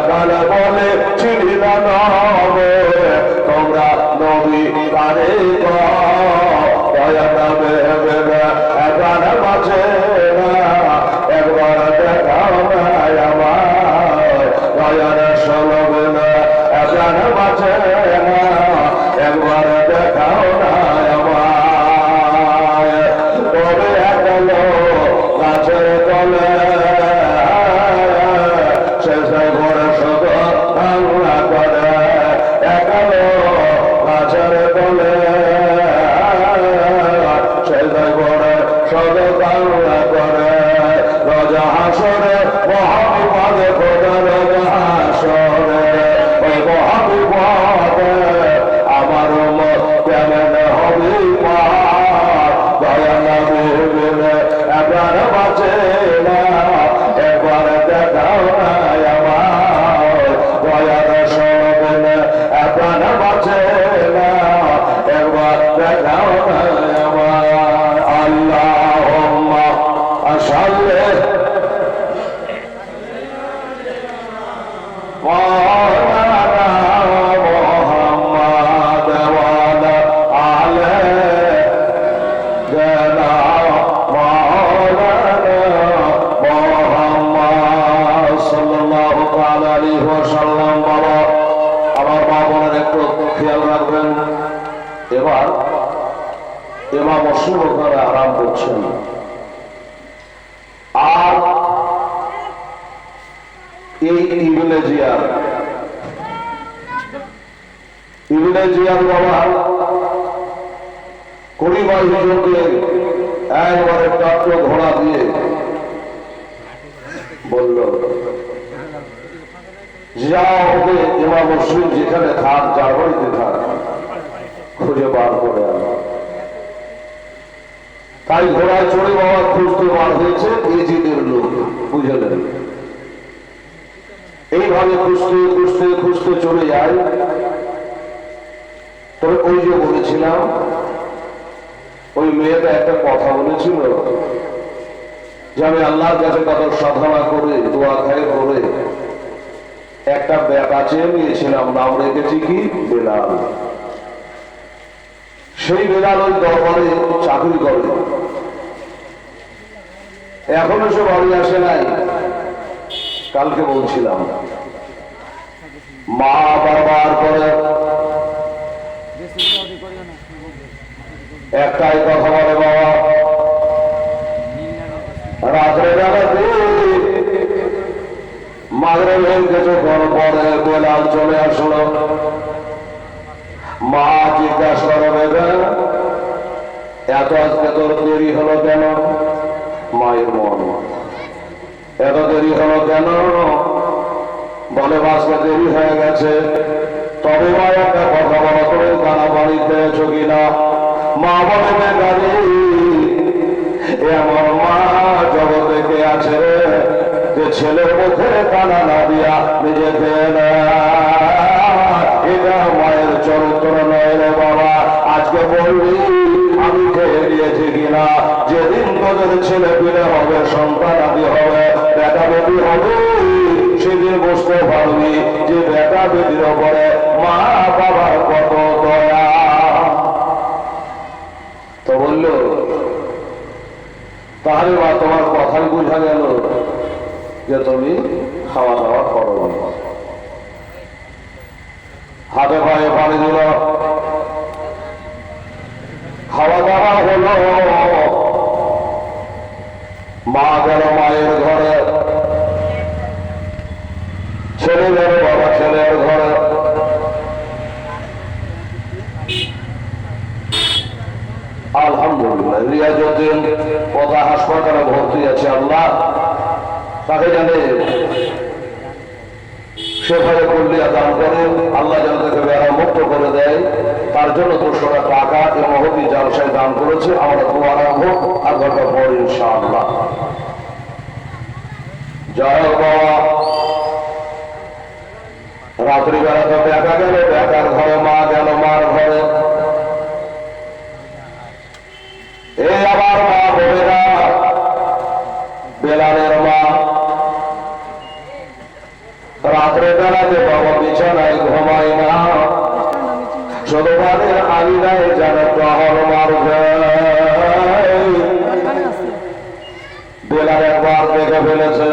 গালে বলে চিনিল নবে তোমরা নবী কারে দয়া নামে গান বাজে না একবার দেখাও না আমার দয়ার সলবে না গান বাজে না একবার দেখাও না আমার তবে গেল গাছের তলে শেষে ঘরে শুধু বাংলা করে একালো গাছের তলে শেষে ঘরে শুধু বাংলা করে রাজা হাসরে মহাবিপদে খোদা রাজা হাসরে ওই মহাবিপদে আমার মত কেমন হবে দয়া নবী বিনে একবার বাঁচে না একবার দেখাও না আমার দয়ার সবিনে একবার বাঁচে না একবার দেখাও না আমার আল্লাহুম্মা সাল্লি মাওলানা মুহাম্মদ ওয়া আলা আলিহি আমার মা বোনের একটু খেয়াল রাখবেন। এবার এমা মসুর ওখানে আরাম করছেন আর এই ইবনে জিয়ার বাবা করিমাই হুজুরকে একবারে টাট্ট ঘোড়া দিয়ে বলল যা হবে ইমাম মুসলিম যেখানে থাক যার বাড়িতে থাক খুঁজে বার করে আনা। তাই ঘোড়ায় চড়ে বাবা খুঁজতে বার হয়েছে এজিদের লোক বুঝলেন। এইভাবে খুঁজতে খুঁজতে খুঁজতে চলে যায়। তবে ওই যে বলেছিলাম ওই মেয়েটা একটা কথা বলেছিল যে আমি আল্লাহর কাছে কত সাধনা করে দোয়া খায় করে একটা বেটা চেয়ে নিয়েছিলাম, নাম রেখেছি কি বেলাল। সেই বেলাল ওই দরবারে চাকরি করে, এখনো সে বাড়ি আসে নাই। কালকে বলছিলাম মা বাবার করে একটাই কথা বলে বাবা রাত্রে বেলাতে মাগরিবের কিছুক্ষণ পরে বেলাল চলে আসলো। মা জিজ্ঞাসা করবে এত আজকে তোর দেরি হলো কেন? মায়ের মন এত দেরি হলো কেন? বলে আজকে দেরি হয়ে গেছে। তবে মা একটা কথা বলো তুমি কানা বাড়ি পেয়েছো কিনা? মা বলে বেকারি এমন মা জগতে কে আছে যে ছেলের মুখে কানা না দিয়া নিজেকে এটা মায়ের চরিত্র নয় রে বাবা। আজকে বললি আমি খেয়ে দিয়েছি কিনা? যেদিন তোদের ছেলে পিলে হবে, সন্তান আদি হবে, বেটা বেটি হবে, সেদিন বুঝতে পারবি যে বেটা বেটির ওপরে মা বাবার কত দয়া। তো বলল তাহলে মা তোমার কথাই বোঝা গেল যে তুমি খাওয়া দাওয়া করো। হাতে পায়ে পানি দিল, খাওয়া দাওয়া হলো। মা গেল মায়ের ঘরে, ছেলে গেল বাবা ছেলের ঘরে। আলহামদুলিল্লাহ রিয়াজউদ্দিন কথা হাসপাতালে ভর্তি আছে। আল্লাহ তাকে জানে সেভাবে করলে দান করে আল্লাহ যেন তাকে বেড়া মুক্ত করে দেয়। তার জন্য 200 টাকা এই মহতি জালসায় দান করেছে। আমরা দোয়া রাখবো আর ঘরটা পর ইনশাআল্লাহ। জয় বাবা রাত্রিবেলা তো দেখা গেল বেটার ঘরে, মা গেল মার ঘরে। এই আবার মা বোনেরা বেলালের মা রাত্রে বেলাতে বাবা বিছানায় ঘুমায় না, শুধু বাড়ির আঙিনায় যেন টহল মারবে। বেলার একবার দেখে ফেলেছে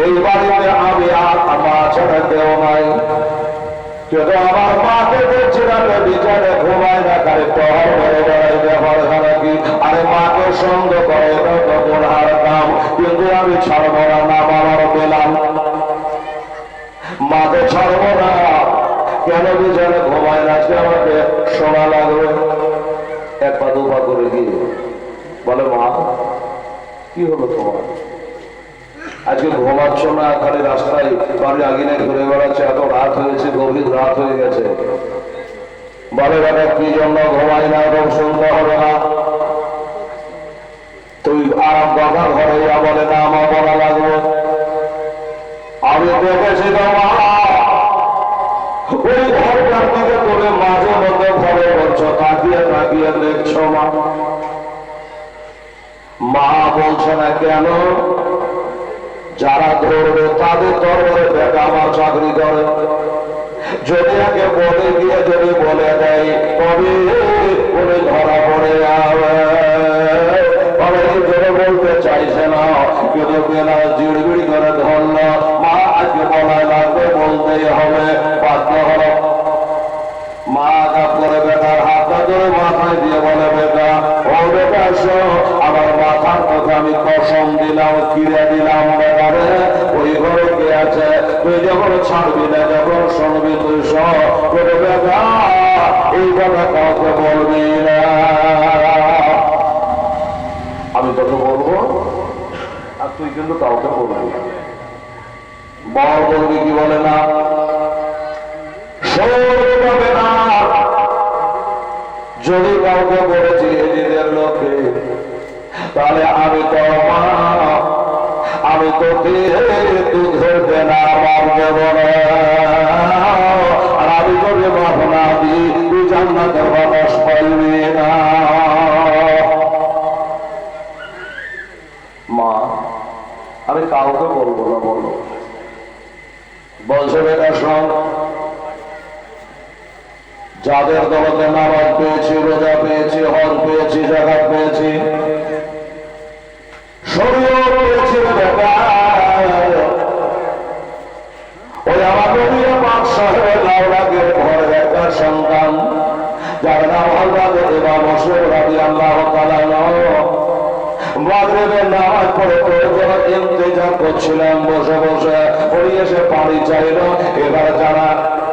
এই বাড়িতে আমি আর মা ছাড়া কেউ নাই, কিন্তু আমার মাকে দেখছিলাম বিছানে ঘুমায় না, তারে টহল মেরে বেড়াই ব্যাপার কি। আরে মাকে সন্দেহ করে তখন হার কাম, কিন্তু আমি ছাড়বো না, নাম আমার পেলাম, মাকে ছাড়বো না। কেন বিছানে ঘুমায় না, আজকে আমাকে শোনা লাগবে। এক পা দু পা করে গিয়ে বলে, মা কি হলো তোমার, আজকে ঘুমাচ্ছ না, খালি রাস্তায় বাড়ির আগিনে ঘুরে বেড়াচ্ছে, এত রাত হয়েছে, গভীর রাত হয়ে গেছে। বলে বেটা কি জন্য ঘুমাই না, এবং শুনতে হবে না, তুই আরাম কথা ঘরে যা। বলে না, আমার বলা লাগবে, আমি দেখেছি মা ওই ঘরটার দিকে তোলে মাঝে মধ্যে ঘরে বলছো, তাকিয়ে তাকিয়ে দেখছো মা। মা বলছে না কেন, যারা ধরবে তাদের দরবারে বেটা আমার চাকরি করে, যদি আগে বলে গিয়ে যদি বলে দেয় তবে উনি ধরা পড়ে যাবে। জোরে বলতে চাইছে না, কিন্তু বেলা জিড়বিড়ি করে ধরল, মা আজকে বলায় লাগবে, বলতেই হবে, বাধ্য হল। মা কাপ করে বেটার হাতটা ধরে মাথায় দিয়ে বলে, বেটা ও বেটা আমার মাথার কথা আমি কসম দিলাম, কিনে দিলাম, বেটারে ওই ঘরে কে আছে, তুই যখন ছাড়বি না, যখন শুনবি তুই সব বেটা এই কথা কাউকে বলবি না। আমি তোকে বলবো আর তুই কিন্তু কাউকে বলবি না। বড় বলবি কি বলে না, না যদি কাউকে বলেছি নিজেদের লোকে, তাহলে আমি তো মা, আমি তোকে দুধের দেনা মার দেব না, আর আমি তোকে মাফ না দিই তুই জান্নাতের মানুষ পাইবি না। মা আমি কাউকে বলবো না, বলো। বলছে বেটা শোন, যাদের দলতে নামাজ পেয়েছি, রোজা পেয়েছি, হজ পেয়েছি, জাকাত পেয়েছি, শরীয়ত পেয়েছি, ওই আমার নবী পাক সাহেবের লাউলাকের ঘরের একটা সন্তান, যার নাম হযরত ইমাম মুসলিম রাদিয়াল্লাহু তাআলা মাগরিবের নামাজ পড়ে ইন্তেজার করছিলাম বসে বসে, উনি এসে পানি চাইল। এবার যারা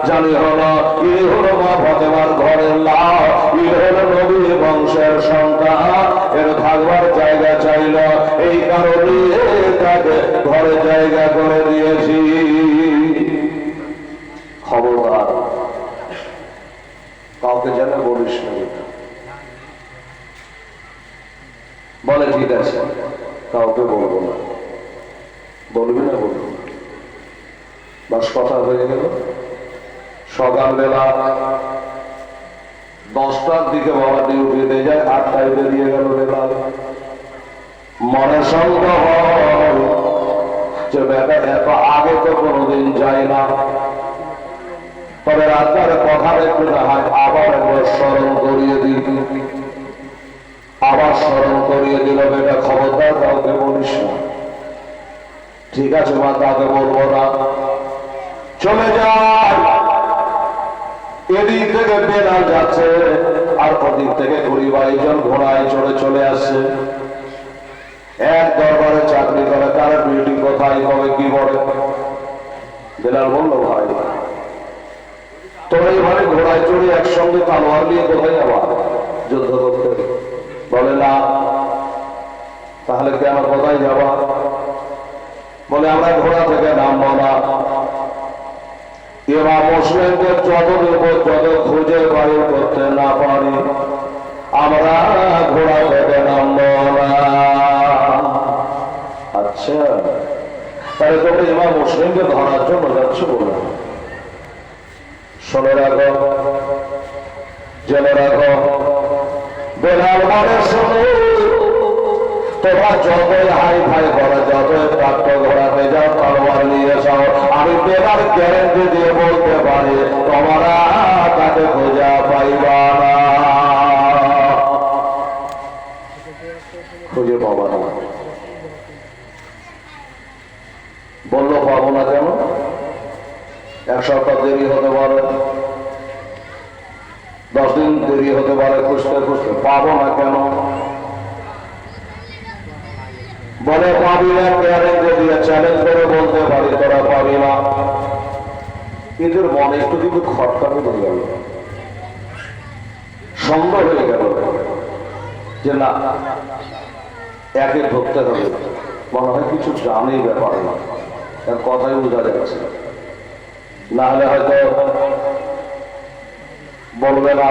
জানি হলো ইনি হলো মা ফাতেমার ঘরের লাউ, ইনি হলো নবীর বংশের সন্তান, এর থাকবার জায়গা চাইল, এই কারণে তাকে ঘরে জায়গা করে দিয়েছি। খবরদার কাউকে যেন বলিস না। বলে ঠিক আছে, কাউকে বলবো না। বলবি না, বলবো না, বাস কথা হয়ে গেল। সকালবেলা 10টার দিকে বাবা ডিউটিতে যায়, 8টায় বেরিয়ে গেল বেলা। মনে সন্দেহ হয় যে বেটা এত আগে তো কোনোদিন যায় না, তবে রাস্তার কথা একটু না হয় আবার একবার স্মরণ করিয়ে দিই। আবার স্মরণ করিয়ে দিল, বেটা খবরদার কাউকে বলিস না। ঠিক আছে মা, তাকে বলবো না, চলে যায়। এদিক থেকে বেলাল যাচ্ছে, আর ওদিক থেকে 20-22 জন ঘোড়ায় চড়ে চলে আসছে। এক দরবারে চাকরি করে, তার বিল্ডিং কোথায়, কবে কি বলে। বেলাল বললো, ভাই তোরা এইভাবে ঘোড়ায় চড়ে একসঙ্গে তালোয়ার নিয়ে কোথায় যাবা যুদ্ধ করতে? বলে না। তাহলে কেন কোথায় যাবা? বলে আমরা ঘোড়া থেকে নামবো না, ইমাম মুসলিমকে যতদিন পর্যন্ত খুঁজে বাইর করতে না পারি আমরা ঘোড়া থেকে নামবো না। আচ্ছা, তাহলে তোমরা ইমাম মুসলিমকে ধরার জন্য যাচ্ছ বলে শুনে রাখো, জেনে রাখো, বেলাল মানে শুনে তোমরা যতই হাই ফাই করো, যতই প্রাপ্ত ঘোড়াতে যাও, তলোয়ার নিয়ে তোমরা তাকে খোঁজা পাইবা না, খুঁজে পাবা না। বললো পাবো না কেন? এক সপ্তাহ দেরি হতে পারে, 10 দিন দেরি হতে পারে, খুঁজতে খুঁজতে পাবো না কেন? বলে পাবি না, যদি চ্যালেঞ্জ করে বলতে পারি তোরা পাবি না। এদের মনে একটু কিন্তু খটকানি হয়ে গেল, সন্দেহ হয়ে গেল যে না একে ধরতে হবে, মনে হয় কিছু জানেই ব্যাপার না, তার কথাই বোঝা যাচ্ছে। না হলে হয়তো বলবে না,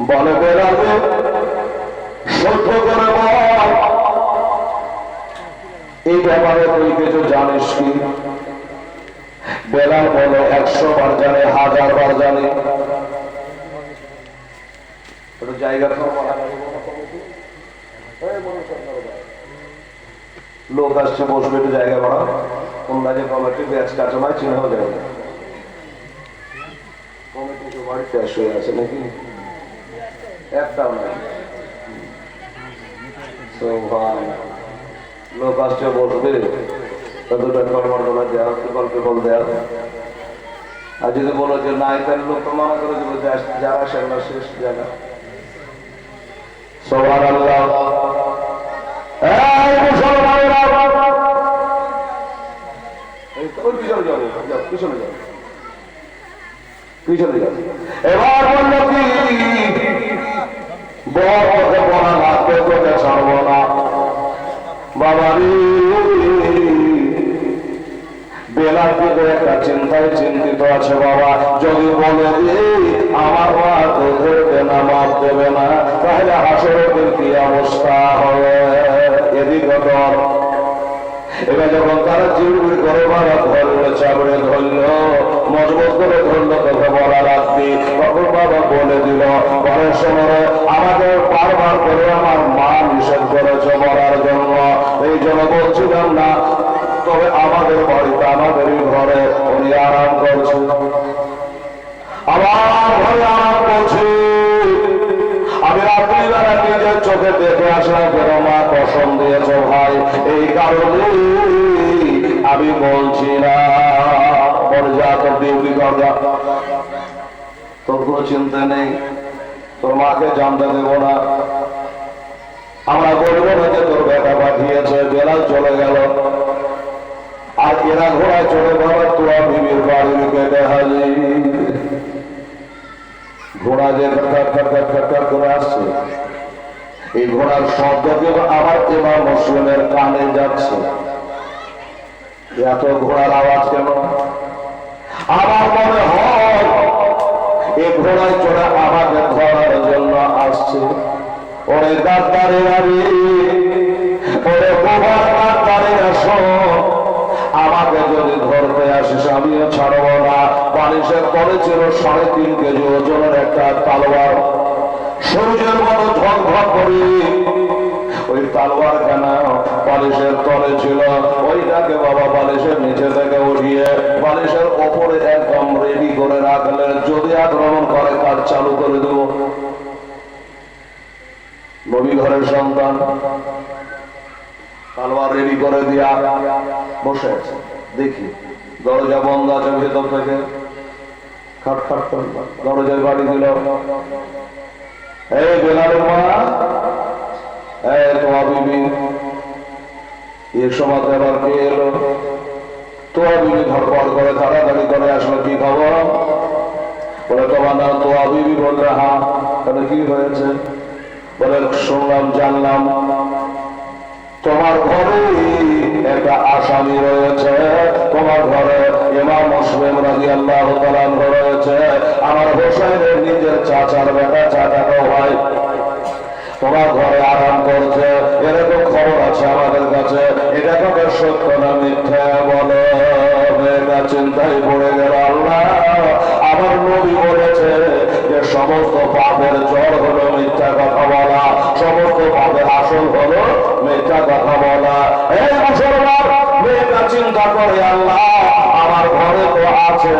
বলে বেড়াবে সত্য করে বল এই ব্যাপারে তুই কিছু জানিস কি? বেলাল বলে 100 বার জানে, 1000 বার জানে। জায়গা লোক আসছে বসবে, একটু জায়গা করা, তোমরা যে কমিটি ব্যাচ কাটো না চিহ্ন যায় না, কমিটি সবাই শেষ হয়ে আছে নাকি? একটাও নাই। লোক আসছে বসবে, দুটো কলমার বলা দেওয়া, পেপল দেওয়া। আর যদি বলো যে নাই, তাহলে লোক তো মনে করে দেবো যারা সেগুলো শেষ জায়গা। সুবহানাল্লাহ। এবার বললো কি ছাড়বো না বাবারি। বেলার দিকে একটা চিন্তায় চিন্তিত আছে বাবা, যদি বলে দিই আমার মা তো ধরবে না, মাপ দেবে না, তাহলে হাসরের কি অবস্থা হবে? এদিকে ধর। এবার যখন তারা জিউর করে বাবা ধরলো, চাবড়ে ধরলো, মজবুত করে ধরলো, তোকে বলা রাখবি। তখন বাবা বলে দিল, পরের সময় আমাদের বারবার করে আমার মা নিষেধ করেছে মরার জন্য, এই জন্য বলছিলাম না। তবে আমাদের বাড়িতে, আমাদেরই ঘরে উনি আরাম করছে, আমার ঘরে আরাম করছে। আমি রাত্রিবেলা নিজের চোখে দেখে আসলাম, কেন মা কসম দিয়েছ ভাই, এই কারণে আমি বলছি না। যা তোর ডিউটি কর, তোর কোনো চিন্তা নেই, তোর মাকে জানতে দেবো না, আমরা বলবো না যে তোর বেটা পাঠিয়েছে। বেলাল চলে গেল, আর এরা ঘোড়ায় চলে গেল তোরা বিবির বাড়ির গেটে হাজির। ঘোড়া যে খটখট করে আসছে, এই ঘোড়ার শব্দ কিন্তু আবার ইমাম মুসলিমের কানে যাচ্ছে। এত ঘোড়ার আওয়াজ কেন? আমার মনে হয় এই ঘোড়ায় চড়ে আমাকে ধরার জন্য আসছে। ওরে গাদ্দারে বাড়ি, ওরে বোবার গাদ্দারে আসো, আমাকে যদি ধরতে আসিস আমিও ছাড়বো না। বালিশের তলে ছিল 3.5 কেজি ওজনের একটা তালোয়ার, সূর্যের মতো ঝকঝক করি। ওই তালোয়ার কেন বালিশের তলে ছিল, ওইটাকে বাবা বালিশের নিচে থেকে উঠিয়ে বালিশের ওপরে একদম রেডি করে রাখলে যদি আক্রমণ করে কাজ চালু করে দেব। নবী ঘরের সন্তান তালোয়ার রেডি করে দিয়া বসে আছে। দেখি দরজা বন্ধ আছে, ভেতর থেকে খট খট করে দরজায় বাড়ি দিল। এই বেলালের মা, তোমার বিবি। এর সময় আবার কে এলো? তোমার বিবি ধরপড় করে তাড়াতাড়ি করে আসলো, কি খবর? বলে তোমার নাম তোমার বিবি। বললে হ্যাঁ। তাহলে কি হয়েছে? বলে শুনলাম, জানলাম তোমার ঘরে একটা আসামি রয়েছে, তোমার ঘরে ইমাম মুসলিম রাদিয়াল্লাহু তাআলা রয়েছে, আমার হোসেনের নিজের চাচার বেটা, চাচাতো ভাই, তোমার ঘরে আরাম করছে, এরকম খবর আছে আমাদের কাছে। এটা কবে সত্য না মিথ্যা বলো? এটা চিন্তায় পড়ে গেল। আল্লাহ, আমার নবী বলেছে যে সমস্ত পাপের জড় হলো মিথ্যা কথা বলা, সমস্ত পাপের আসল হলো মিথ্যা কথা বলা। এই মুসলমান মেয়েটা চিন্তা করে, আল্লাহ আমার ঘরে তো আছে।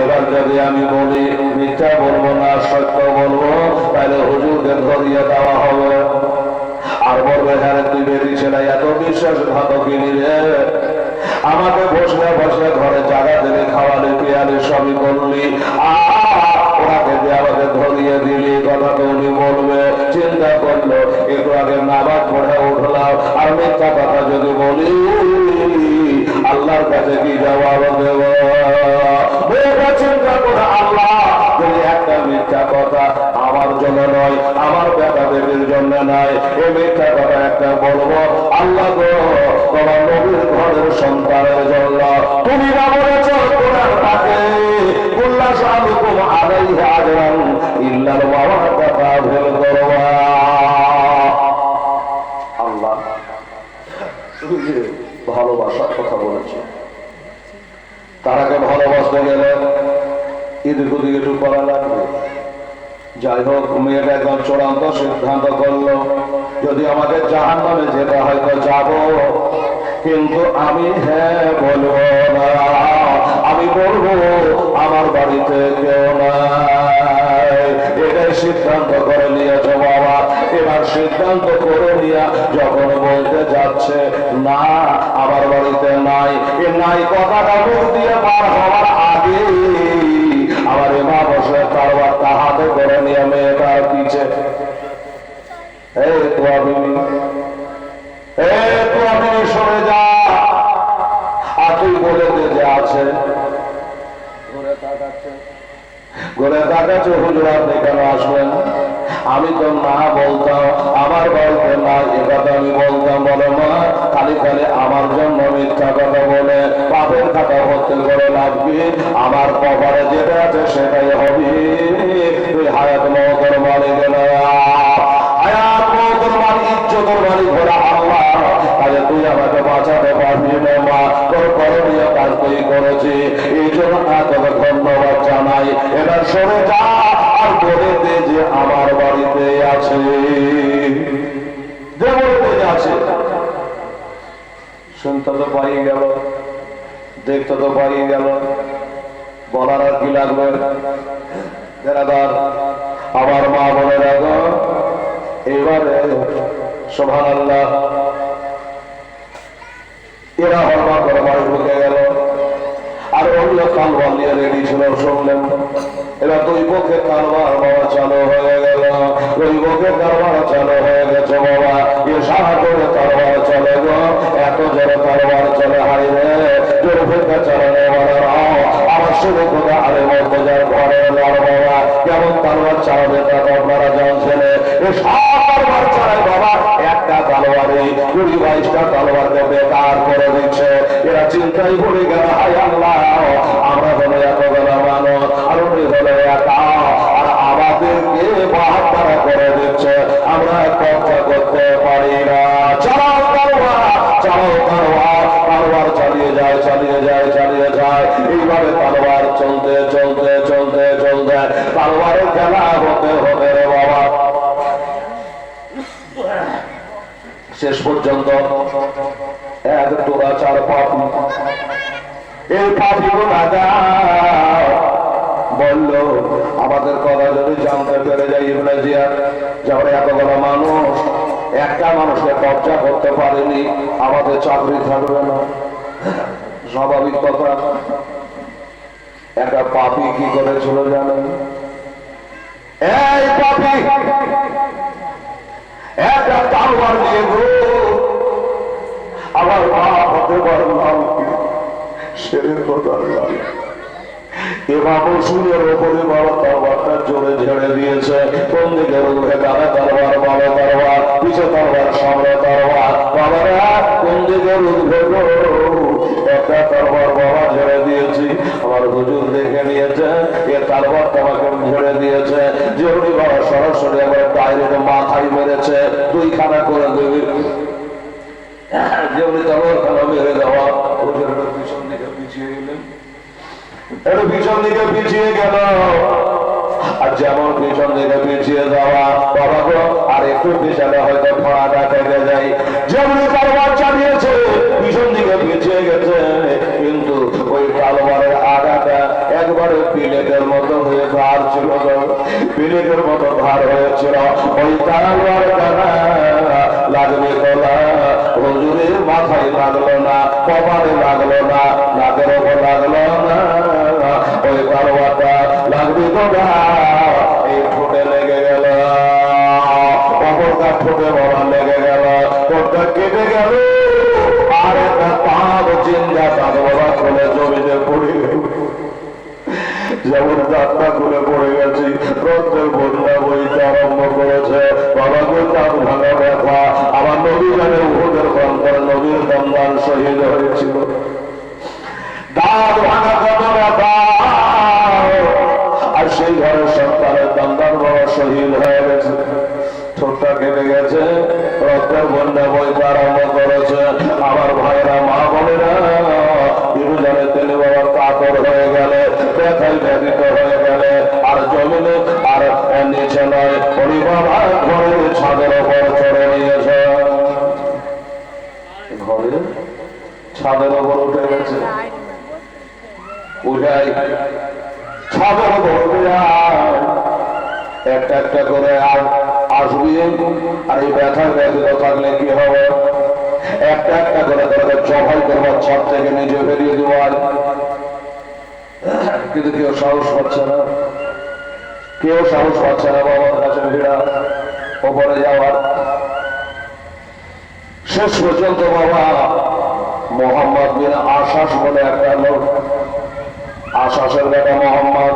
এবার যদি আমি বলি মিথ্যা বলবো না সত্য বলবো, তাহলে হুজুরকে ধরিয়ে দেওয়া হবে। আর বলবে হ্যাঁ তুই বেরিয়েছে না, এত বিশ্বাসঘাতকিনী রে, আমাকে বসলে বসলে ঘরে জায়গা দিলে, খাওয়ালে, পিয়ালে, সবই করলি, ওনাকে দিয়ে আমাকে ধরিয়ে দিলি, কথা তো উনি বলবে। চিন্তা করলো একটু আগে নামাজ পড়ে উঠলাম, আর মিথ্যা কথা যদি বলি আল্লাহর কাছে কি জবাব দেব? চিন্তা করে আল্লাহ যদি একটা মিথ্যা কথা আমার জন্য নয়, আমার বেটা বেটির জন্য নয়, এই মিথ্যা কথা একটা বলবো, আল্লাহ গো তোমার নবীর ঘরের সন্তানের জন্য তুমি না বলেছ কোরআন পাকে কুল্লাস আলাইকুম আলাইহি আজরান ইল্লাল মাওয়াদাতা ফিল কুরবা। আল্লাহ শুধু যে ভালোবাসার কথা বলেছে, তারাকে ভালোবাসতে গেলে এদিক ওদিকে একটু করা লাগবে। যাই হোক, মেয়েটা একদম চূড়ান্ত সিদ্ধান্ত করলো যদি আমাকে জাহান্নামে যেতে হয়তো যাব, কিন্তু আমি হ্যাঁ বলবো না, আমি বলবো আমার বাড়িতে কেউ নাই। এটাই সিদ্ধান্ত করে নিয়েছে বাবা। এবার সিদ্ধান্ত করে নিয়ে যখন বলতে যাচ্ছে না আমার বাড়িতে নাই, এ নাই কথাটা মুখ দিয়ে পার হওয়ার আগে আমার মা বসে তরবারটা হাতে করে নিয়ে মেয়েটার পিছে, এই তো আমি সরে যা, আর তুই বলে দে যে আছে। ঘুরে তাকাচ্ছে, হুজুর আপনি কেন আসবেন? আমি তো না বলতাম আমার বাড়িতে না, এ কথা আমি বলতাম। বলে মা খালি খালি আমার জন্য মিথ্যা কথা বলে পাপের খাতা ভর্তি করে লাগবে, আমার কপালে যেটা আছে সেটাই হবে। তুই হায়াত মৌতের মালিক না, হায়াত মৌতের মালিক, ইজ্জতের মালিক হলো আল্লাহ। তাহলে তুই আমাকে বাঁচাতে পারবি না মা, তোর করণীয় কাজ তুই করেছি, এই জন্য তোকে ধন্যবাদ জানাই। এবার সরে যা আর বলে দে যে আমার বাড়িতে আছে, যে বলে আছে। শুনতে তো পাই গেল, দেখতে তো পাই গেল, বলার আর কি লাগবে? আমার মা বলে রাখো এবারে সুবহানাল্লাহ, এরা হরমা করে বাড়ি ঢুকে গেল, আর অন্য তালবার নিয়ে রেডি ছিল। শুনলেন এরা দুই পক্ষে তালবার বাবা চালু হয়ে গেল, দুই পক্ষে তালবার চালু হয়ে গেছে বাবা। এ সাহা করে তালবার চলে গো, এত জোরে তালবার চলে হারিয়ে জোর ফেরকা চালানো আমার শুরু করে আরে মর্যাদার ঘরে লড় বাবা। কেমন তালবার চালাবে তা আপনারা জানছেন। এ সব তালবার চালায় বাবা, একটা তালবারে 20-22টা তালবারকে বেকার করে দিচ্ছে। এরা চিন্তাই পড়ে গেল, হায় আল্লাহ আমরা হলো এত বেলা মানুষ, আর উনি হলো একা, আর আমাদেরকে বাহাত্তারা করে দিচ্ছে, আমরা কব্জা করতে পারি না। চালাও তালবার, চালাও তালবার, তালবার চালিয়ে যায় চালিয়ে যায় চালিয়ে যায়। এইভাবে তালবার চলতে চলতে চলতে চলতে তালবারের খেলা হতে হতে রে বাবা শেষ পর্যন্ত এক টোরা 4 পাপি, এই পাপিগুলো বললো আমাদের কথা যদি জানতে পেরে যাই ইবনে জিয়াদ, যেমন এতগুলো মানুষ একটা মানুষকে কব্জা করতে পারেনি, আমাদের চাকরি থাকবে না। স্বাভাবিক কথা। একটা পাপি কি করেছিল জানেন? এই পাপি একটা তালবার দিয়ে গো, আমার বাপ হতে পারলাম সেরের কথা এবার সুরের ওপরে বাবা তরবারটা জোরে ঝেড়ে দিয়েছে। কোন দিকে উঠে ডানে তরবার, বাবা তরবার, পিছে তরবার, সামনে তরবার, বাবারা কোন দিকে উঠবে গো? একটা তরবার বাবা ঝেড়ে দিয়েছি, আমার হুজুর দেখে নিয়েছে, এ তরবার তোমাকে ঝেড়ে দিয়েছে। যেমনি বাবা সরাসরি আমার ডাইরেক্ট মাথায় মেরেছে, 2 খানা করে দেবে। যেমনি তরবার খানা মেরে দেওয়া, হুজুরের পিছন দিকে পিছিয়ে গেলেন, একটু পিছন দিকে পিছিয়ে গেল। আর যেমন পিছন দিকে পিছিয়ে যাওয়া বাবা গো, আর একটু পিছনে হয়তো ফড়াটা কেটে যায়। যেমনি তরবার চালিয়েছে পিছন দিকে পিছিয়ে গেছে, কিন্তু ওই তরবার কপালে লাগলো না, নাকের ওপর লাগলো না, ওই তলোয়ারটা লাগবে তো না, এই ঠোঁটে লেগে গেল, অপরকার ঠোঁটে বলা লেগে গেল, ঠোঁটটা কেটে গেল, আর একটা পাঁচ চিন্তা তার বলা খুলে জমিতে পড়ে গেল। যেমন দাঁতটা খুলে পড়ে গেছি, রক্তের বন্যা বইতে আরম্ভ করেছে। বাবাকে দাঁত ভাঙা ব্যথা। আমার নবী জানে উহুদের প্রান্তরে নবীর দমদান শহীদ হয়েছিল। দাঁত ভাঙা কত ব্যথা, আর সেই ঘরের সন্তানের দমদান বড় শহীদ হয়ে গেছে। ঠোঁটটা কেটে গেছে, রক্তের বন্যা বইতে আরম্ভ করেছে। আমার ভাইরা, মা বোনেরা, ইনু জানে তিনি বাবা কাতর হয়ে গেলে, ব্যথায় ব্যথিত হয়ে গেলে, আর জমিনে আর নিচে নয়, পরিবার ঘরের ছাদের ওপর চড়ে নিয়েছে, ঘরের ছাদের ওপর উঠে গেছে। উঠাই ছাদের ওপর উঠে যায়, একটা একটা করে আসবি। আর এই ব্যথার ব্যথিত থাকলে কি হবে? একটা একটা করে তাদের জবাই করবার ছাদ থেকে নিজে বেরিয়ে দেওয়ার, কিন্তু কেউ সাহস পাচ্ছে না, কেউ সাহস পাচ্ছে না বাবার কাছে ভিড়া ওপরে যাওয়ার। শেষ পর্যন্ত বাবা মোহাম্মদ বিন আশাস বলে একটা লোক, আশাসের বেটা মোহাম্মদ,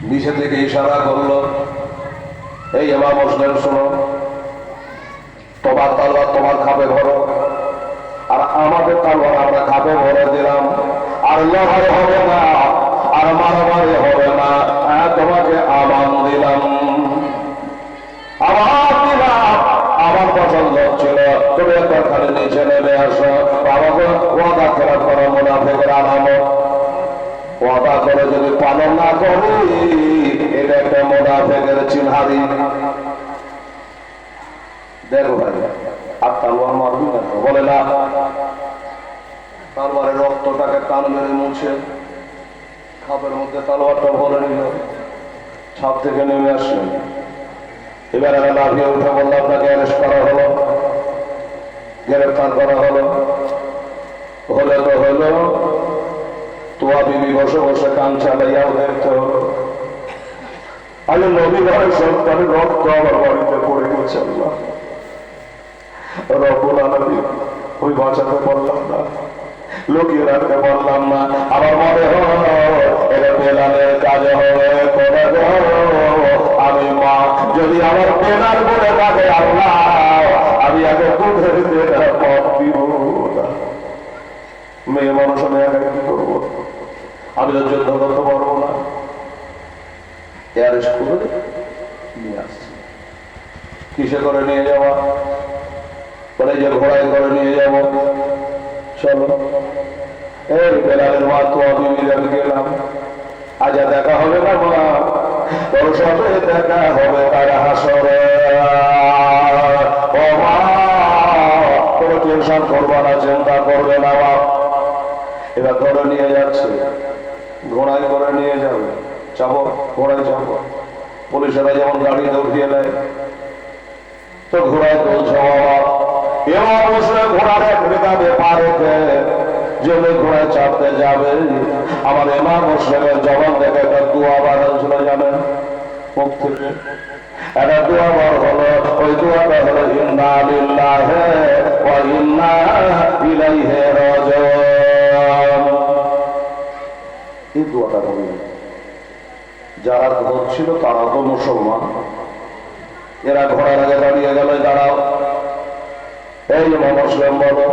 নিচে থেকে ইশারা করলো, এই এবার মুসলিম শোনো, তোমার তলোয়ার তোমার খাপে ভরো, আর আমাদের তলোয়ার আমরা খাপে ভরে দিলাম। আর লড়াই হবে না, আর মারামারি হবে না, তোমাকে আমান দিলাম, আবার দিলাম। আমার পছন্দ ছিল তুমি একবার খালি নিচে নেমে আসো। বাবাকে ওয়াদা খেলা করা মুনাফিকের আলামত। ওয়াদা করে যদি পালন না করি, এটা একটা মুনাফিকের চিনহারি। দেখো ভাই, আর তালওয়ার মারবি না তো? বলে না, তালওয়ারের রক্তটাকে কান মেরে মুছে খাপের মধ্যে তালওয়ারটা ভরে নিল, ছাদ থেকে নেমে আসলেন। এবার আমি লাফিয়ে উঠে বললাম, আপনাকে অ্যারেস্ট করা হলো, গ্রেফতার করা হলো। হলে তো হলো, তোয়া বিবি বসে বসে কান চালাইয়াও দেখতে হলো। আরে নবী ঘরের সন্তানের রক্ত আমার বাড়িতে পড়ে গেছে। আল্লাহ রব্বুল আলামিন, ওই বাঁচাতে পারলাম না, লুকিয়ে রাখতে পারলাম না। আমার মনে হয় এটা বেলালের কাজে হবে। আমি মা যদি আমার বেলাল বলে থাকে, আল্লাহ আমি আগে দুধের দেটা পথ দিব না। মেয়ে মানুষ আমি আগে কি করবো? আমি তো যুদ্ধ করতে পারবো না। অ্যারেস্ট করে নিয়ে আসছি। কিসে করে নিয়ে যাওয়া? বলে যে ঘোড়ায় করে নিয়ে যাবো। চলো, এই বেলালের মা তো আমি গেলাম। আজ দেখা হবে না মা, তোর সাথে দেখা হবে তার হাসরে। ও মা, কোনো টেনশন করবো না, চিন্তা করবে না মা। এবার ধরে নিয়ে যাচ্ছে, ঘোড়ায় করে নিয়ে যাবে। যাবো, ঘোড়ায় যাবো। পুলিশেরা যেমন গাড়িতে উঠিয়ে নেয়, তো ঘোড়ায় তুলছে বাবা। এবার বসে ঘোড়ার এক রেখাবে পার হতে জন্য ঘোড়ায় চাপতে যাবে। আমার ইমাম মুসলিমের জবান থেকে একটা দোয়া বার হয়েছিল, জানেন? মুখ থেকে একটা দোয়া বার হলো। ওই দোয়াটা হলো, ইন্না লিল্লাহি ওয়া ইন্না ইলাইহি রাজিউন। এই দোয়াটা বললেন। যারা ধরছিল তারা তো মুসলমান, এরা ঘোড়ার আগে দাঁড়িয়ে গেল, দাঁড়াও। এই যে মুসলিম বলো,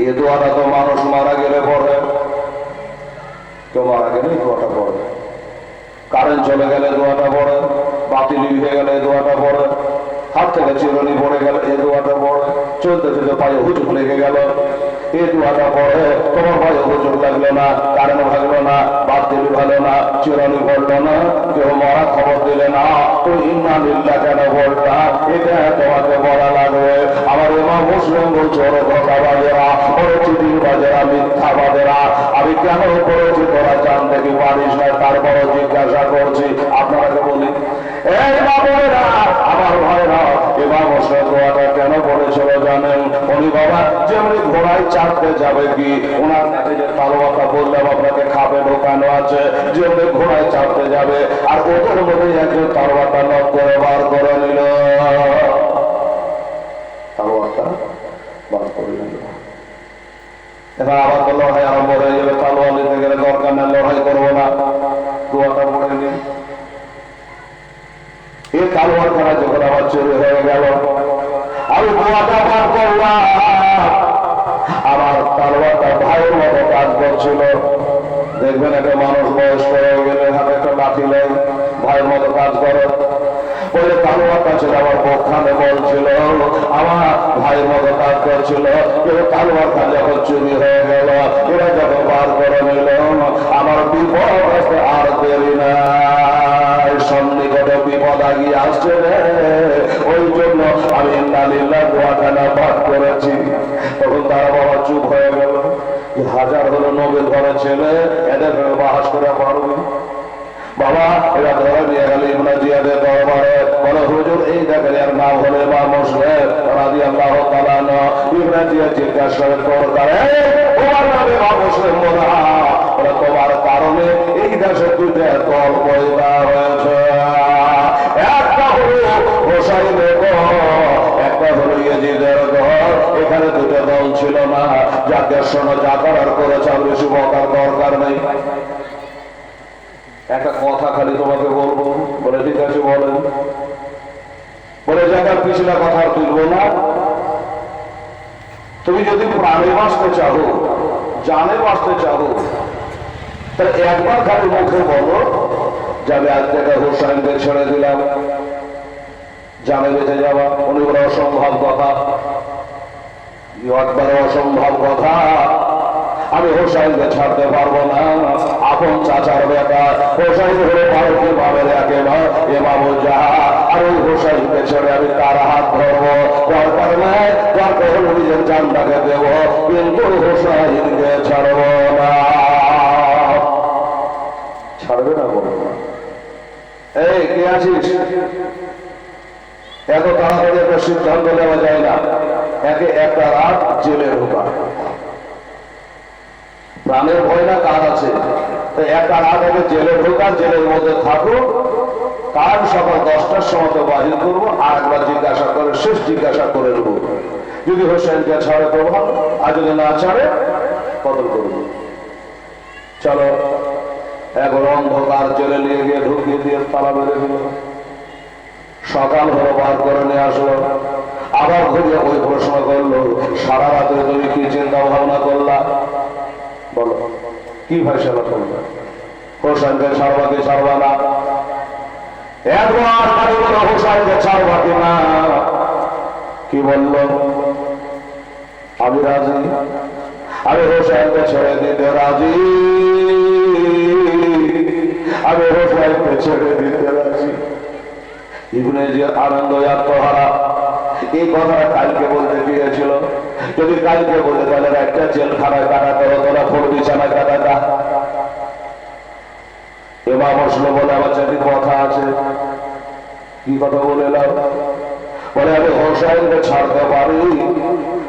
এ দোয়াটা তো মানুষ মারা গেলে পড়ে, কেউ মারা গেলে দোয়াটা পড়ে, কারেন্ট চলে গেলে দোয়াটা পড়ে, বাতি লিভে গেলে দোয়াটা পড়ে, হাত থেকে চিরুনি পড়ে গেলে এই দোয়াটা পড়ে, চলতে চলতে পায়ে হুজুক লেগে গেল এই দোয়াটা পড়ে। তোমার পায়ে হুজুক লাগলো না, কারেন্ট ভাগলো না, বাতি ভালো না, চিরুনি পড়লো না, কেউ মরা খবর দিলে না, তো ইন্না লিল্লাহ কেন বলতা? এটা তোমাকে বলা লাগবে। আমার ইমাম মুসলিম বলছে ওরে ধোকাবাজেরা, ওরে চিটিংবাজেরা, মিথ্যাবাজেরা, আমি কেন করেছি তোরা জানতে কি পারিস না? তারপরও জিজ্ঞাসা করছি। আপনাকে বলি এই বাবুরা, আমার ভাইরা, ইমাম হোসেন দোয়াটা কেন বলেছিল জানেন? উনি বাবা যেমনি ঘোড়ায় চাপতে যাবে কি ওনার কাছে যে তালোয়ারটা বললাম আপনাকে খাবে ঢোকানো আছে, যেমনি ঘোড়ায় চাপতে যাবে আর ওদের মধ্যে একজন তালোয়ারটা নক করে বার করে নিল, তালোয়ারটা বার করে নিল। এবার আবার তো লড়াই আরম্ভ হয়ে যাবে, তালোয়ার নিতে গেলে দরকার নেই, লড়াই করবো না, দোয়াটা পড়ে নিন। এই তালোয়ারখানা যখন আবার চুরি হয়ে গেল, আমি দোয়াটা বার করলাম, আমার তালোয়ারটা ভাইয়ের মতো কাজ করছিল। দেখবেন একটা মানুষ বয়স হয়ে গেলে হাতে একটা লাঠি নেই, ভাইয়ের মতো কাজ করে। ওই তালোয়ারটা ছিল আমার পক্ষানে বলছিল, আমার ভাইয়ের মতো কাজ করছিল। কিন্তু তালোয়ারটা যখন চুরি হয়ে গেল, এরা যখন বার করে নিল, আমার বিপদ আসতে আর দেরি না, সন্নিকটে বিপদ আগিয়ে আসছে রে। ওই জন্য আমি ইন্নালিল্লাহ দোয়াটা না পাঠ করেছি। তখন তারা বাবা চুপ হয়ে গেল। হাজার হলো নবীর ঘরে ছেলে, এদের বাহাস করে পারবি বাবা? এরা ধরে নিয়ে গেল ইবনে জিয়াদের দরবারে, বলে হুজুর এই দেখেন এর নাম হলো ইমাম মুসলিম রাদিয়াল্লাহু তাআলা আনহু। ইবনে জিয়া জিজ্ঞাসা করে তোমার নাম ইমাম মুসলিম বলে? বলে তোমার কারণে এই দেশে দুইটা দল পয়দা হয়েছে, একটা হলো হোসাইনের দল, একটা হলো ইয়াজিদের দল। এখানে দুটো দল ছিল না। যাকে শোনো, যা করার করেছে, আর বেশি বকার দরকার নেই। একটা কথা খালি তোমাকে বলবো। বলে ঠিক আছে বলেন। বলে জায়গার পিছনে কথা আর তুলবো না। তুমি যদি প্রাণে বাঁচতে চাও, জানে বাঁচতে চাও, তাহলে একবার খালি মুখে বলো যাবে আজ থেকে হোসাইনকে ছেড়ে দিলাম, জানে বেঁচে যাওয়া। উনি বলে অসম্ভব কথা, একবারে অসম্ভব কথা, আমি হোসাইনকে ছাড়তে পারবো না। আপন চাচার ব্যাপার, হোসাইন হলো ভারত ইমামের একেবারে ইমাম জাহা, আর ওই হোসাইনকে ছেড়ে আমি তার হাত ধরবো, দরকার নাই, দরকার হলো নিজের জানটাকে দেব, কিন্তু হোসাইনকে ছাড়বো না। ছাড়বে না বলো না? এই কে আছিস? এত তাড়াতাড়ি একটা সিদ্ধান্ত নেওয়া যায় না। একে একটা রাত জেলে ঢোকা, প্রাণের ভয় না কার আছে? একটা রাত আগে জেলে ঢোকা, জেলের মধ্যে থাকো, কাল সকাল 10টার সময় তো বাহির করবো, আর একবার জিজ্ঞাসা করে শেষ জিজ্ঞাসা করে নেবো। যদি হোসেনকে ছাড়ে তো ভালো, আর যদি না ছাড়ে কতল করবো। চলো, এখন অন্ধকার জেলে নিয়ে গিয়ে ঢুকিয়ে দিয়ে তালা মেরে দিল। সকাল হলো, বার করে নিয়ে আসলো, আবার ঘুরিয়ে ওই প্রশ্ন করলো, সারা রাতে তুমি কি চিন্তা ভাবনা করলা? বলো কি ফয়সালা করবে? হোসেনকে ছাড়বা কি ছাড়বা না? একবার বাড়ি বলো হোসেনকে ছাড়বা কি না? কি বলল? আমি রাজি, আমি হোসেনকে ছেড়ে দিতে রাজি, আমি হোসেনকে ছেড়ে দিতে রাজি। ইবনে জিয়াদ আনন্দ আত্মহারা এই কথাটা কালকে বলতে গিয়েছিল। যদি কালকে বলে তাহলে একটা জেলখানায় কাটাতে হতো না, ফোর বিছানায় কাটাতা। ইমাম মুসলিম বলে আমার চারটি কথা আছে। কি কথা বলে এলাম? বলে আমি হোসাইনকে ছাড়তে পারি,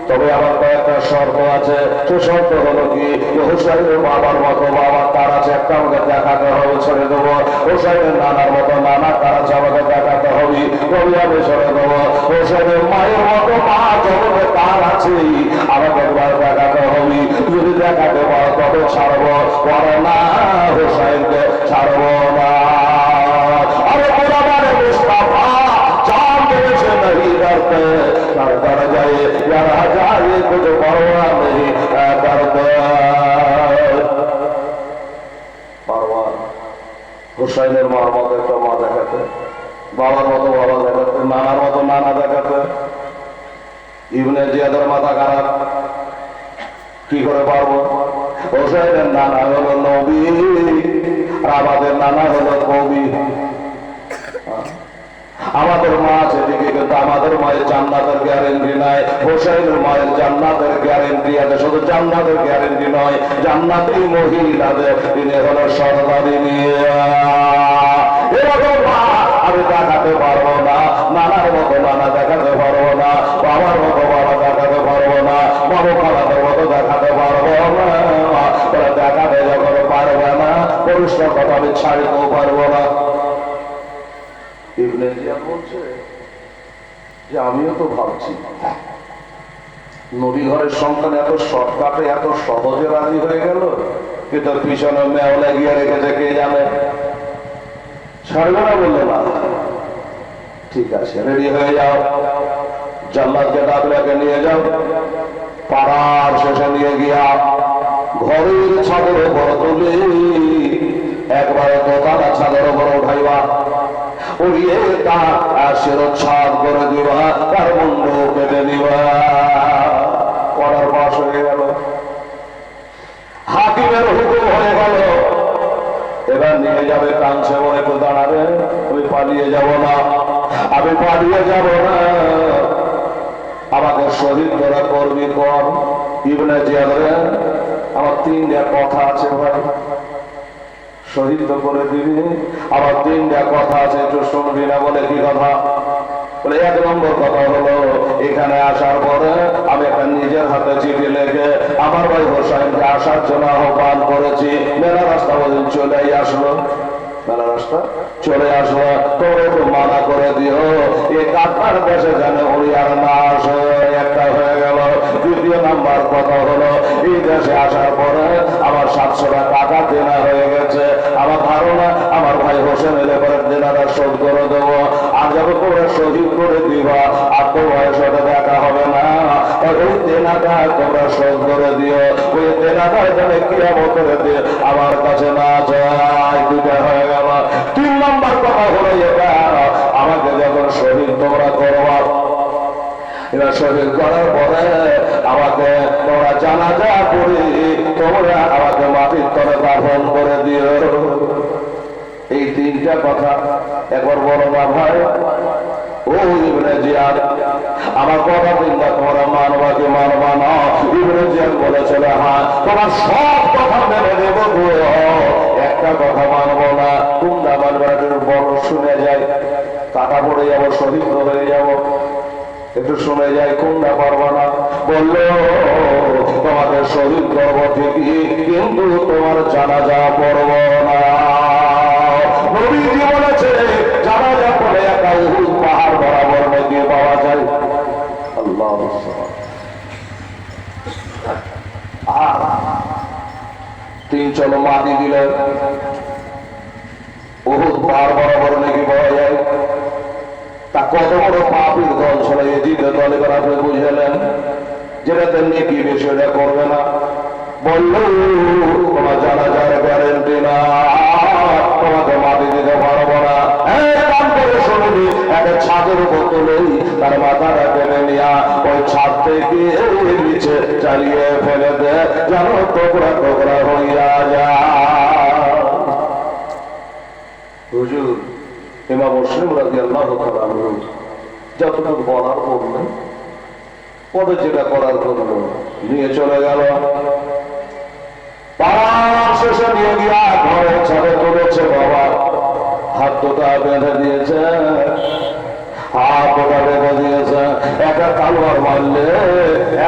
তবে আমার কয়েকটা শর্ত আছে। সে শর্ত হলো কি, হোসাইনের বাবার মতো বাবা তার আছে, একটা আমাকে দেখাতে হবে, ছেড়ে দেবো। হোসাইনের নানার মতো নানা তার আছে, আমাকে দেখাতে হবে, তবে আমি ছেড়ে দেবো। হোসাইনের মায়ের মতো মা জগতে তার আছে, আমাকে একবার দেখাতে হবে। যদি দেখাতে পারো তবে ছাড়বো, পরে না হোসাইনকে ছাড়বো না। আরে কোরআনে মুস্তাফা জান দেছে नहीं डरते, डर जाए यार जाए कुछ परवाह नहीं करते। परवाह হুসাইনের মার মতো একটা মা দেখাতে, বাবার মতো বাবা দেখাতে, নানার মতো নানা দেখাতে। ইবনে জিয়াদের মাথা খারাপ, কি করে পারবো? হুসাইনের নানা হলো নবী, আর আমাদের নানা হলো কবি। আমাদের মা সেদিকে কিন্তু আমাদের মায়ের জান্নাতের গ্যারেন্টি নাই, হোসেনের মায়ের জান্নাতের গ্যারেন্টি আছে। শুধু জান্নাতের গ্যারেন্টি নয়, জান্নাতি মহিলাদের তিনি হলো সরদারি নিয়ে। এরকম মা আমি দেখাতে পারবো না, নানার মতো নানা দেখাতে পারবো না, বাবার মতো বাবা দেখাতে পারবো না, বাবা খালাদের মতো দেখাতে পারবো না। দেখাতে যখন পারবে না, পরিষ্কার কথা আমি ছাড়িতেও পারবো না। ইবনে জিয়াদ বলছে যে আমিও তো ভাবছি নবী ঘরের সন্তান এত শর্টকাটে এত সহজে রাজি হয়ে গেল, কিন্তু পিছনে মেও লাগিয়ে রেখেছে কে জানে। ছাড়বে না বললো না, ঠিক আছে রেডি হয়ে যাও, জান্নাতকে ডাকলেকে নিয়ে যাও। পাড়ার শেষে নিয়ে গিয়া ঘরের ছাদের উপর তুলি, একবারে দোকানা ছাদের উপর উঠাইবা, উড়িয়ে তার শিরোচ্ছাদ করে দিবা, তার মুন্ড কেটে দিবা। পড়ার পাশ হয়ে গেল, হাকিমের হুকুম হয়ে গেল, এবার নিয়ে যাবে। কাঁদছে বলে একটু দাঁড়াবে, আমি পালিয়ে যাব না, আমি পালিয়ে যাব না, আমাকে শহীদ করা করবি কর। ইবনে জিয়াদ রে, আমার তিনটা কথা আছে ভাই, শহীদ তো করে দিবি, আমার তিনটা কথা আছে, একটু শুনবি না? বলে কি কথা? বলে এক নম্বর কথা হলো, এখানে আসার পরে আমি একটা নিজের হাতে চিঠি লেগে আমার ভাই হোসেনকে আসার জন্য আহ্বান করেছি। মেলা রাস্তা বলছেন চলে আসলো, মেলা রাস্তা চলে আসলো, তোর একটু মানা করে দিও, এই কাটার দেশে জানে উনি আর না আসে। একটা হয়ে গেল। দ্বিতীয় নাম্বার কথা হলো, এই দেশে আসার পরে আমার 700 টাকা দেনা হয়ে গেছে, আমার ধারণা আমার ভাই হোসেন এলে পরে দেনাটা শোধ করে দেবো। আর যখন তোমরা শহীদ করে দিবা, আর তোমার সাথে দেখা হবে না, ওই দেনাটা তোমরা শোধ করে দিও। ওই দেনাটা এখানে কিয়ামত করে দিয়ে আমার কাছে না যায়। দুটা হয়ে গেল। 3 নম্বর কথা হলো এটা, আমাকে যখন শহীদ তোমরা করবা, এবার শহীদ করার পরে আমাকে তোমরা জানাজা করি, তোমরা আমাকে মাটির তলে দাফন করে দিও। এই 3টা কথা একবার বলো না ভাই। ও ইবনে জিয়াদ, আমার কথা চিন্তা তোমরা মানবা কি মানবা না? ইবনে জিয়াদ বলেছিল হ্যাঁ, তোমার সব কথা মেনে নেব, একটা কথা মানবো না। তোমরা মানবা, বড় শুনে যায়, কাটা পড়ে যাবো, শহীদ হয়ে যাবো, একটু শুনে যাই, কোনটা পারবো না। বললো তোমাকে শহীদ করবো ঠিকই, কিন্তু তোমার জানাজা পড়বো না। নবীজি বলেছে জানাজা পড়ে একা উহুদ পাহাড় বরাবর নাকি পাওয়া যায়। আল্লাহ 3 চলো মাটি দিলেন, উহুদ পাহাড় বরাবর নাকি পাওয়া যায়। তা কত বড় পাপীর দল ছিল এই দ্বিতীয় দলে, করে আপনি বুঝলেন যেটাতে নেকি বেশি ওটা করবে না। বলল তোমার জানাজার গ্যারেন্টি না, তোমাকে মাটি দিতে পারবো না। কাম করে শুনবি, একটা ছাদের উপর তুলেই তার মাথাটা টেনে নিয়া ওই ছাদ থেকে নিচে চালিয়ে ফেলে দে, যেন টুকরা টুকরা হইয়া যায়। হুজুর ইমাম মুসলিম রাদিয়াল্লাহু তাআলা আনহু যতটুকু বলার বললেন, পরে যেটা করার করলো, নিয়ে চলে গেল। পাড়ার শেষে নিয়ে গিয়া ঘরে ছাদে তুলেছে। বাবা হাত দুটা বেঁধে দিয়েছে, হাত দুটা বেঁধে দিয়েছে। একটা তালোয়ার মারলে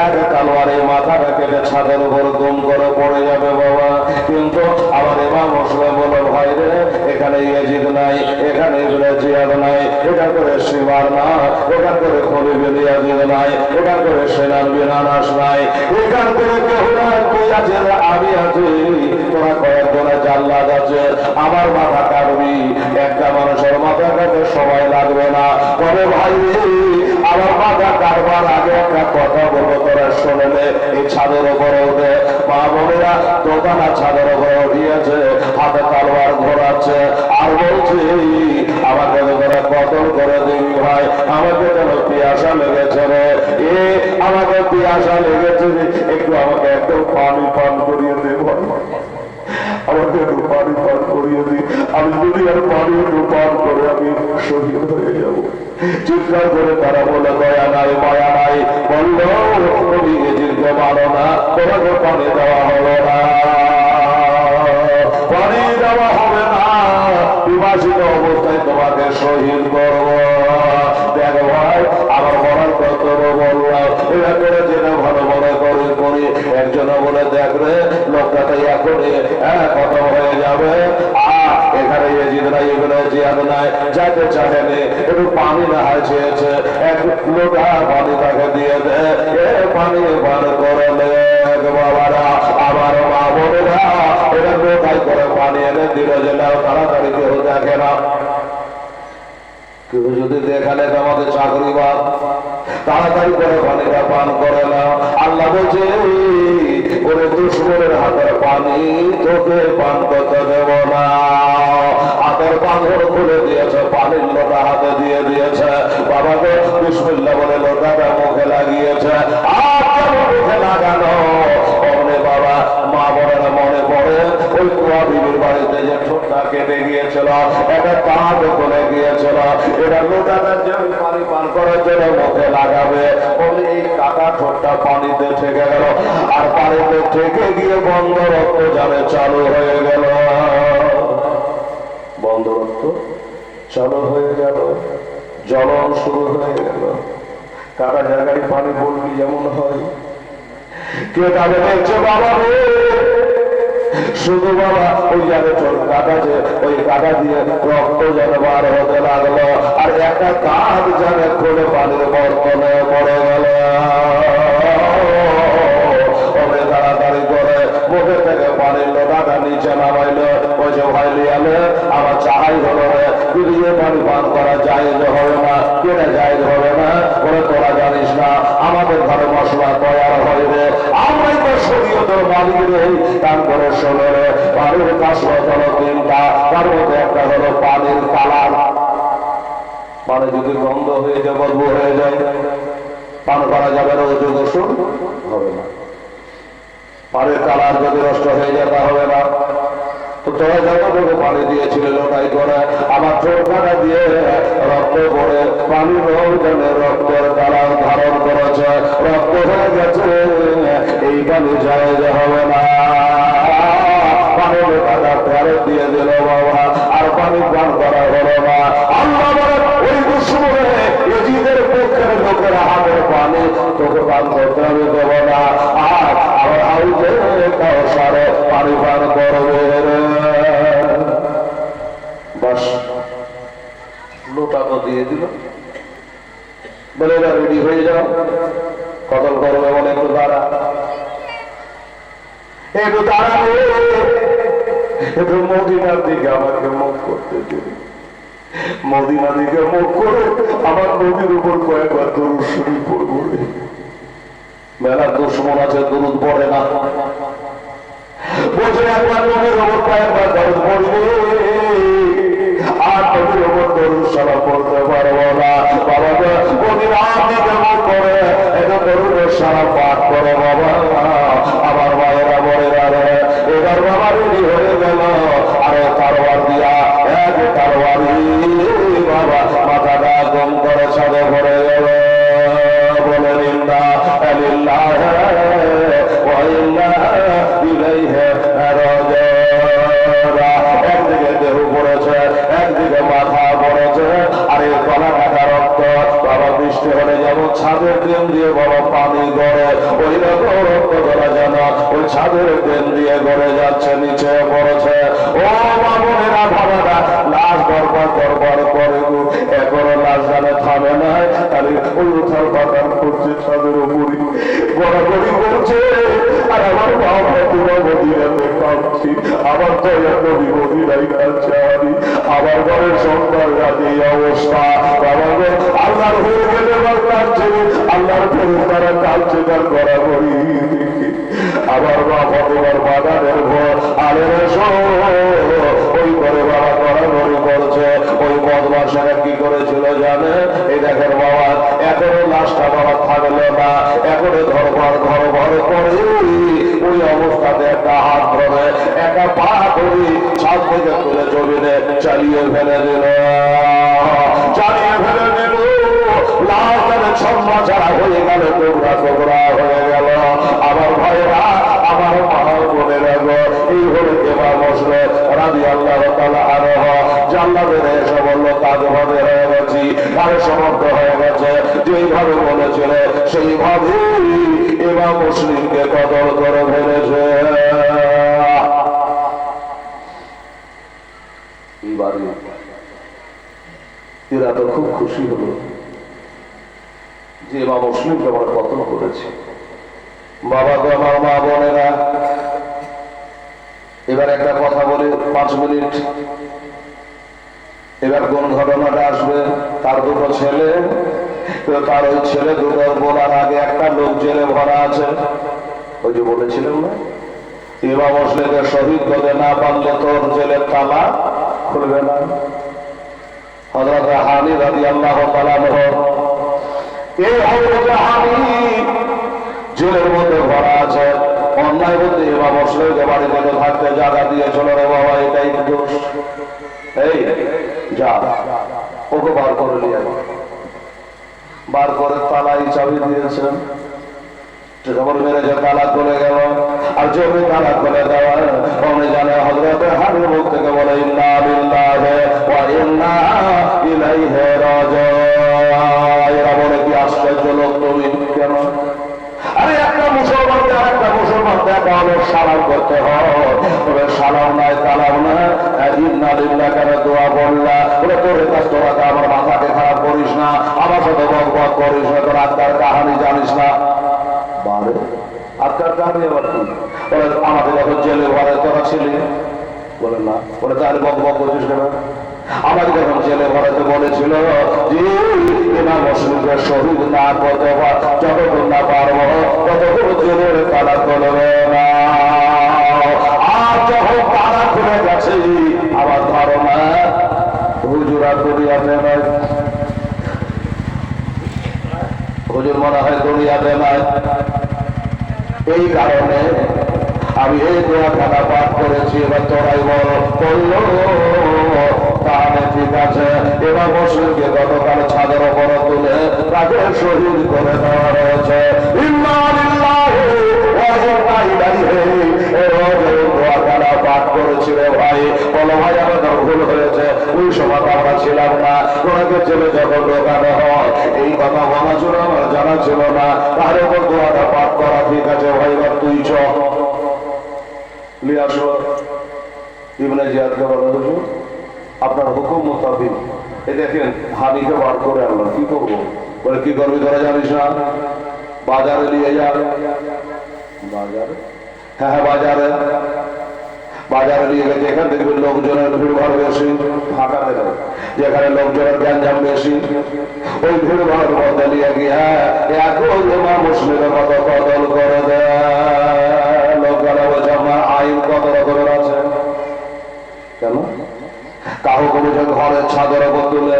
একটা তালোয়ারে মাথাটা কেটে ছাদের উপর দুম করে পড়ে যাবে বাবা। কিন্তু আমার ইমাম মুসলিম বলো ভাই রে, এখানে ইয়াজিদ নাই, এখানে ইবনে জিয়াদ নাই, এটা করে শিবার না, এটা করে খলিল বিন ইয়াজিদ নাই, এটা করে সেনান বিন আনাস নাই, এখান করে কেউ নাই, তুই আছিস আমি আছি, তোরা কয়েকজনের জাল্লাদ আছে। আমার মাথা কাটবি, একটা মানুষের মাথা কাটতে সময় লাগবে না। তবে ভাই আমার মাথা কাটবার আগে একটা কথা বলবো, তোরা শুনে নে। এই ছাদের উপরে উঠে মা বোনেরা দোকানা ছাদের উপরে উঠিয়েছে, হাতে তালোয়ার ঘোরাচ্ছে আর বলছে আমাকে তোরা কতল করে দিবি ভাই, আমাকে যেন পিয়াসা লেগেছে রে, আমাকে পিয়াসা লেগেছে, একটু আমাকে একটু পানি পান করিয়ে দেব। আমাকে একটু পানি পান করিয়ে দিই, আমি যদি আর পানি একটু পান করে আমি শহীদ হয়ে যাব। চিৎকার করে তারা বলে দয়া নাই মায়া নাই, বলল তুমি এজিদকে মানো না, তোমাকে পানি দেওয়া হলো না, পানি দেওয়া হবে না, বিভাজিত অবস্থায় তোমাকে শহীদ করব। দেখ ভাই, আমার বলার কর্তব্য বললাম, এটা করে যেটা ভালো মনে করি একজন বলে দেখ রে লোকটা তো এখনই কথা হয়ে যাবে, এখানে এজিদ নাই, এখানে জিয়াদ নাই, যাতে চাহেনি একটু পানি না হয় চেয়েছে, এক লোটা পানি তাকে দিয়ে দে, এ পানি পান করে বাবারা, আমার মা বোনেরা এটা কোথায় করে পানি এনে দিল, যেটা তাড়াতাড়ি কেউ দেখে না। কেউ যদি দেখালে আমাদের চাকরি বা তাড়াতাড়ি করে পানিটা পান করে না। আল্লাহ বলছে ওরে দুশ্মনের হাতের পানি তোকে পান করতে দেব না। হাতের পাথর খুলে দিয়েছে, পানির লোটা হাতে দিয়ে দিয়েছে, বাবাকে বিসমিল্লাহ বলে লোটাটা মুখে লাগিয়েছে, আর মুখে লাগানো অমনে বাবা মা বোনেরা মনে পড়ে ওই কুয়া বিবির বাড়িতে যে ছোটটা কেটে গিয়েছিল, একটা কাঁধ করে গিয়েছিল, এটা লোটাটা যে পানি পান করার জন্য মুখে লাগাবে, বলে এই কাটা ঠোঁটটা পানিতে ঠেকে গেল, আর পানিতে ঠেকে গিয়ে বন্ধ রক্ত জানে চালু হয়ে গেল, বন্ধ রক্ত চালু হয়ে গেল, জ্বলন শুরু হয়ে গেল। কাটা জায়গায় পানি বলবি যেমন হয়, কে তাদের বলছে বাবা শুধু বাবা ওই জানে চোর কাটা, যে ওই কাটা দিয়ে রক্ত যেন বার হতে লাগলো, আর একটা কাঁধ জানে খুলে পানির বর্তনে পড়ে গেল। তাড়াতাড়ি করে মুখে থেকে পানির লোটাটা নিচে নামাইল, ওই যে ভাই লিয়ালে আমার চাহাই হলো রে, যদি এ পানি পান করা জায়েজ হবে না, কেটে জায়েজ হবে না, বলে তোরা জানিস না আমাদের ঘরে মশলা তৈরি হয় রে, আমরাই তো শরীয়তের মালিক রে। তার করে শোনে রে, পানির কাশত হলো তিনটা, তার মধ্যে একটা হলো পানির কালার, পানি যদি গন্ধ হয়ে যায়, বদবু হয়ে যায়, পান করা যাবে না, ওজু গোসল হবে না। পানির কালার যদি নষ্ট হয়ে যায় তা হবে না। তো তোরা যতটুকু পানি দিয়েছিল লোটাই করে আমার চোখটা দিয়ে রক্ত করে পানি রোজনে রক্তের কালার ধারণ করেছে, রক্ত হয়ে গেছে, এই পানি জায়েজ হবে না। পানি লোটাটা ফেরত দিয়ে দিল বাবা, আর পানি পান করা হলো না। আল্লাহ বলেন ওই দুশ্মনে এজিদের পক্ষের লোকের হাতের পানি তোকে পান করতে আমি দেব না, আর আমার হাউজে কাউসারে পানি পান করবে। বাস লোটা তো দিয়ে দিল, বলে এবার রেডি হয়ে যাও, কতল করবে বলে একটু দাঁড়া, একটু দাঁড়াবে, একটু মদিনার দিকে আমাকে মুখ করতে দিন, মদিনা দিকে মুখ করে আমার নদীর উপর কয়েকবার দরুদ শরীফ পড়বো। মেলা দুশ্মন আছে দরুদ পড়ে না, বলছে একবার নদীর উপর কয়েকবার দরুদ পড়বে, আর নদীর উপর দরুদ সালাম পড়তে পারবো না। বাবা মদিনার দিকে মুখ করে এটা দরুদের সালাম পাঠ করে বাবা, আমার মায়েরা বোনেরা রে, এবার বাবা রেডি হয়ে গেল, আরে তারওয়ার দিয়া এক তারওয়ারি বাবা মাথাটা গম করে ছাদে ভরে গেল, বলে লিল্লাহ লিল্লাহ ওয়া ইন্না ইলাইহি রাজিউন। একদিকে দেহ পড়েছে, একদিকে মাথা পড়েছে, আর এই গলা কাটা রক্ত বাবা বৃষ্টি হলে যেমন ছাদের দিন দিয়ে বাবা পানি গড়ে, ওই রকম রক্ত ধরা যেন ওই ছাদের দিন দিয়ে গড়ে যাচ্ছে, নিচে পড়েছে। ও বাবুনেরা ভাবাটা লাশ দরবার দরবার করে গো, এখনো লাশ জানে থামে নাই, তাহলে ওই উঠার পাতার করছে ছাদের উপরই গড়াগড়ি করছে, আর আমার বাবা পুরো মদিনাতে কাঁদছি, আমার তো নবী মদিনাই কাঁদছে, আমার ঘরের সন্তান রাতে এই অবস্থা, বাবা গো আল্লাহর হয়ে গেলে আমার কাঁদছে, আল্লাহর ফেরেশতারা কাঁদছে, তার গড়াগড়ি আমার বাবা তোমার বাগানের ঘর আলের ওই করে বাবা গড়াগড়ি করছে। ওই বদমাশেরা কি করেছিল জানে, এই দেখেন বাবা এখনো লাশটা বাবা থাকলো না, এখনো ধরবার করে ওই অবস্থাতে একটা হাত ধরে একা একটা পা করি ছাদ থেকে তুলে জমিনে চালিয়ে ফেলে দিল, চালিয়ে ফেলে দিল। লাশটাকে ছন্না ছাড়া হয়ে গেল, টুকরা টুকরা হয়ে গেল। আমার ভাইরা, আমার মা বোনেরা গো, এই হলো ইমাম মুসলিম রাদিয়াল্লাহু তাআলা আনহু। জান্নাতের এসে বলল কাজ হবে হয়ে গেছি, কাজ সমাপ্ত হয়ে গেছে। যেইভাবে বলেছিল সেইভাবেই ইমাম মুসলিমকে কতল করে ফেলেছে। এরা তো খুব খুশি হলো যে ইমাম মুসলিমকে আমরা কতল করেছি। বাবা গো, আমার মা বোনেরা, এবার একটা কথা বলি 5 মিনিট। এবার কোন ঘটনাটা আসবে? তার দুটো ছেলে, তার ওই ছেলে দুটোর বলার আগে একটা লোক জেলে ভরা আছে। ওই যে বলেছিলাম না, ইমাম মুসলিমের শহীদ হতে না পারলে তোর জেলের তালা খুলবে না। হযরত হানি রাদিয়াল্লাহু তাআলা আনহু, এই হযরত হানি জেলের মধ্যে ভরা আছে। অন্যায় বলতে ইমাম মুসলিমকে বাড়িতে থাকতে জায়গা দিয়েছিল। রে বাবা, এটাই দোষ। এই যা, ওকে বার করে নিয়ে বার করে তালাই চাবি দিয়েছেন। যখন মেরেছে তালা খুলে গেল। আর জমি তালা খুলে দেওয়া উনি জানে হযরত হানির মুখ থেকে বলে ইন্না লিল্লাহি ওয়া ইন্না ইলাইহি রাজিউন। এরা বলে কি আশ্চর্য লোক তুমি, কেন? আরে একটা মুসলমানকে আর একটা মুসলমান দেখা হলে সালাম করতে হয়, তবে সালাম নাই কালাম না। ইন্না লিল্লাহি কেন দোয়া বললা? বলে তোর কাছ তোরা আমার মাথাকে খারাপ করিস না, আমার সাথে বক বক করিস না, তোর আত্মার কাহানি জানিস না। বারে আত্মার কাহানি আবার কি? বলে আমাদের যখন জেলে ঘরে তোরা ছিলি, বলে না। বলে তাহলে বক বক করছিস কেন? আমাকে যখন জেলে ভরাতে বলেছিল যে ইমাম মুসলিমকে শহীদ না করতে যতক্ষণ না পারবো ততক্ষণ জেলের তালা খুলবে না। আর যখন তালা খুলে গেছে, আমার ধারণা হুজুরা দুনিয়াতে নয়, হুজুর মনে হয় দুনিয়াতে নয়। এই কারণে আমি এই দোয়াখানা পাঠ করেছি। এবার তোরাই বল, বললো তাহলে ঠিক আছে। এবার মুসলিমকে গতকাল ছাদের ওপর তুলে তাকে শহীদ করে দেওয়া হয়েছে। ইন্না লিল্লাহি ওয়া ইন্না ইলাইহি দোয়াখানা পাঠ করেছিল। ভাই বলো, ভাই আমাদের ভুল হয়েছে, ওই সময় আমরা ছিলাম না। ওনাকে ছেলে যখন ঢোকানো হয় এই কথা বলা ছিল, আমার জানা ছিল না। তার উপর দোয়াটা পাঠ করা ঠিক আছে। ভাই এবার তুই চ লিয়াসো ইবনে জিয়াদকে বলা হুজুর আপনার হুকুম মোতাবিক এ দেখেন হানিকে বার করে আনলাম, কি করবো? বলে কি করবি ধরে জানিস না? বাজারে নিয়ে যা। বাজারে? হ্যাঁ বাজারে। বাজারে নিয়ে গেছে, এখান থেকে লোকজনের ভিড় ভাড় বেশি, ফাঁকা দেবে যেখানে লোকজনের গ্যাঞ্জাম বেশি, ওই ভিড় ভাড় মধ্যে নিয়ে গিয়ে এখন ইমাম মুসলিমের মতো কতল করে দেয়। লোকরা বলছে আমার আইন কত রকমের আছে। কেন? কাউকে বুঝে ঘরের ছাদের ওপর তুলে,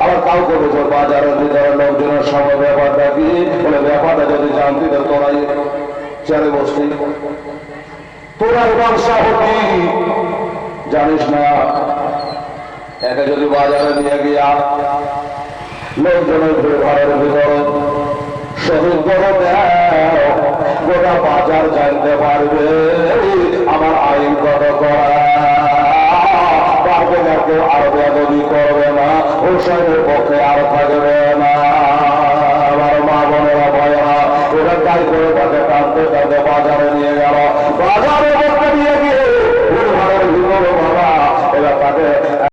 আবার কাউকে বুঝে বাজারের ভিতরে লোকজনের সঙ্গে ব্যাপারটা কি বলে, ব্যাপারটা যদি জানতি তো তোরাই চেয়ারে বসতি, তোরাই ব্যবসা হতি, জানিস না? একে যদি বাজারে নিয়ে গিয়া লোকজনের ঘরের ভিতরে শহীদ করে দেয়, গোটা বাজার জানতে পারবে আমার আইন কত করা। পারবে না কেউ, আর বেদবি করবে না, হোসেনের পক্ষে আর থাকবে